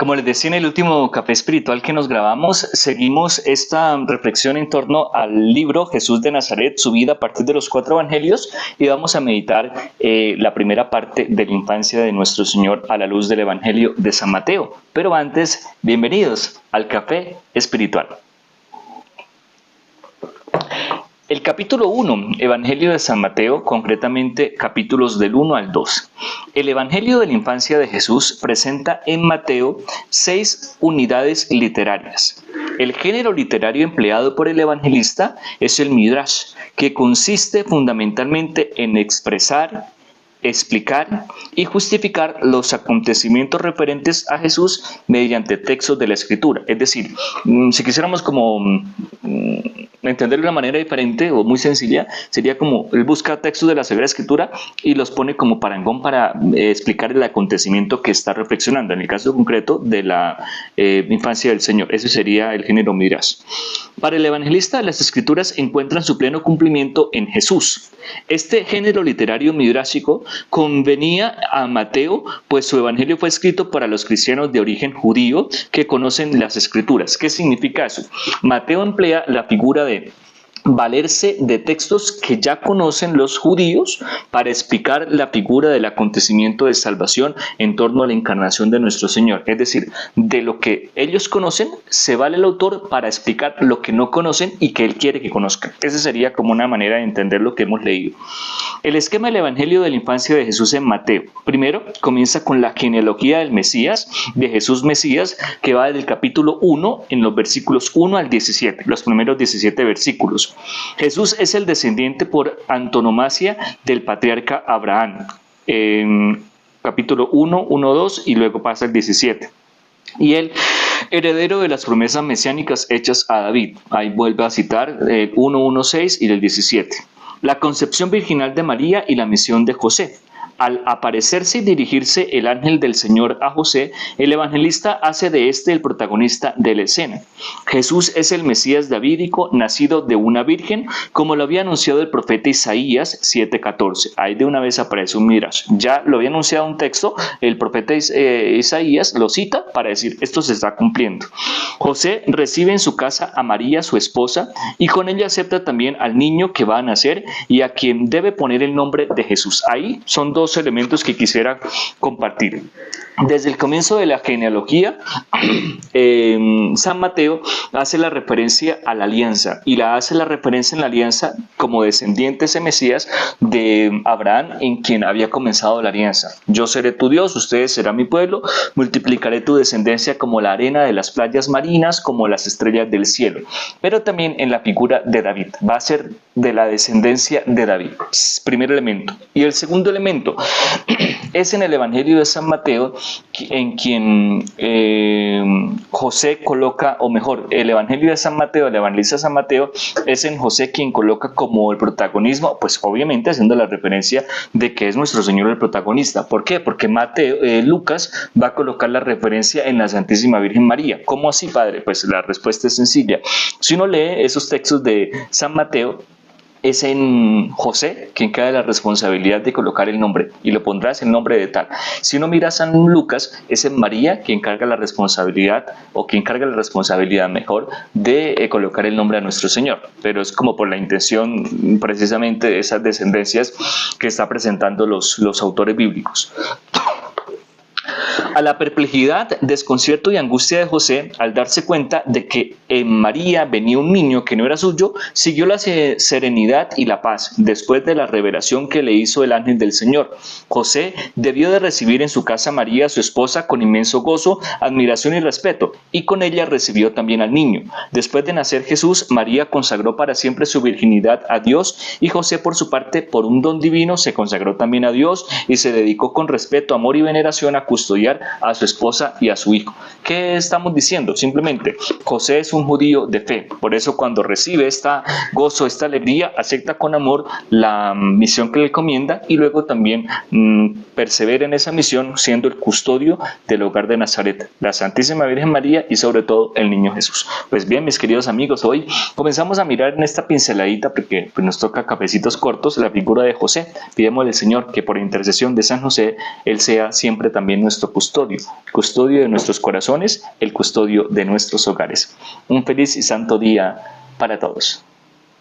Como les decía en el último café espiritual que nos grabamos, seguimos esta reflexión en torno al libro Jesús de Nazaret, su vida a partir de los 4 evangelios, y vamos a meditar la primera parte de la infancia de nuestro Señor a la luz del Evangelio de San Mateo. Pero antes, bienvenidos al café espiritual. El capítulo 1, Evangelio de San Mateo, concretamente capítulos del 1 al 2. El Evangelio de la infancia de Jesús presenta en Mateo 6 unidades literarias. El género literario empleado por el evangelista es el Midrash, que consiste fundamentalmente en expresar, explicar y justificar los acontecimientos referentes a Jesús mediante textos de la Escritura. Es decir, si quisiéramos entenderlo de una manera diferente o muy sencilla, sería como él busca textos de la Sagrada Escritura y los pone como parangón para explicar el acontecimiento que está reflexionando, en el caso concreto de la infancia del Señor. Ese sería el género Midrash. Para el evangelista, las Escrituras encuentran su pleno cumplimiento en Jesús. Este género literario midrashico convenía a Mateo, pues su evangelio fue escrito para los cristianos de origen judío que conocen las Escrituras. ¿Qué significa eso? Mateo emplea la figura de valerse de textos que ya conocen los judíos para explicar la figura del acontecimiento de salvación en torno a la encarnación de nuestro Señor. Es decir, de lo que ellos conocen, se vale el autor para explicar lo que no conocen y que él quiere que conozcan. Esa sería como una manera de entender lo que hemos leído. El esquema del Evangelio de la infancia de Jesús en Mateo. Primero, comienza con la genealogía del Mesías, de Jesús Mesías, que va desde el capítulo 1, en los versículos 1 al 17, los primeros 17 versículos. Jesús es el descendiente por antonomasia del patriarca Abraham. Capítulo 1, 1, 2 y luego pasa el 17. Y el heredero de las promesas mesiánicas hechas a David. Ahí vuelve a citar el 1, 1, 6 y el 17. La concepción virginal de María y la misión de José. Al aparecerse y dirigirse el ángel del Señor a José, el evangelista hace de este el protagonista de la escena. Jesús es el Mesías davídico, nacido de una virgen, como lo había anunciado el profeta Isaías 7:14. Ahí de una vez aparece un midrash. Ya lo había anunciado un texto, el profeta Isaías lo cita para decir, esto se está cumpliendo. José recibe en su casa a María, su esposa, y con ella acepta también al niño que va a nacer y a quien debe poner el nombre de Jesús. Ahí son dos elementos que quisiera compartir. Desde el comienzo de la genealogía, San Mateo hace la referencia a la alianza y hace la referencia en la alianza como descendiente ese Mesías de Abraham, en quien había comenzado la alianza. Yo seré tu Dios, ustedes serán mi pueblo, multiplicaré tu descendencia como la arena de las playas marinas, como las estrellas del cielo. Pero también en la figura de David, va a ser de la descendencia de David, primer elemento. Y el segundo elemento es en el Evangelio de San Mateo, en quien José coloca, o mejor, el Evangelio de San Mateo, el evangelista San Mateo, es en José quien coloca como el protagonismo, pues obviamente haciendo la referencia de que es nuestro Señor el protagonista. ¿Por qué? Porque Lucas va a colocar la referencia en la Santísima Virgen María. ¿Cómo así, padre? Pues la respuesta es sencilla. Si uno lee esos textos de San Mateo, es en José quien cae la responsabilidad de colocar el nombre y lo pondrás el nombre de tal. Si uno mira a San Lucas, es en María quien carga la responsabilidad, o quien carga la responsabilidad mejor, de colocar el nombre a nuestro Señor, pero es como por la intención precisamente de esas descendencias que está presentando los autores bíblicos. A la perplejidad, desconcierto y angustia de José, al darse cuenta de que en María venía un niño que no era suyo, siguió la serenidad y la paz después de la revelación que le hizo el ángel del Señor. José debió de recibir en su casa a María, su esposa, con inmenso gozo, admiración y respeto, y con ella recibió también al niño. Después de nacer Jesús, María consagró para siempre su virginidad a Dios, y José, por su parte, por un don divino, se consagró también a Dios y se dedicó con respeto, amor y veneración a custodiar a su esposa y a su hijo. ¿Qué estamos diciendo? Simplemente, José es un judío de fe, por eso cuando recibe esta gozo, esta alegría, acepta con amor la misión que le encomienda y luego también persevera en esa misión siendo el custodio del hogar de Nazaret, la Santísima Virgen María y sobre todo el niño Jesús. Pues bien, mis queridos amigos, hoy comenzamos a mirar en esta pinceladita, porque nos toca cafecitos cortos, la figura de José. Pidémosle al Señor que por intercesión de San José, Él sea siempre también nuestro custodio el custodio de nuestros corazones, el custodio de nuestros hogares. Un feliz y santo día para todos.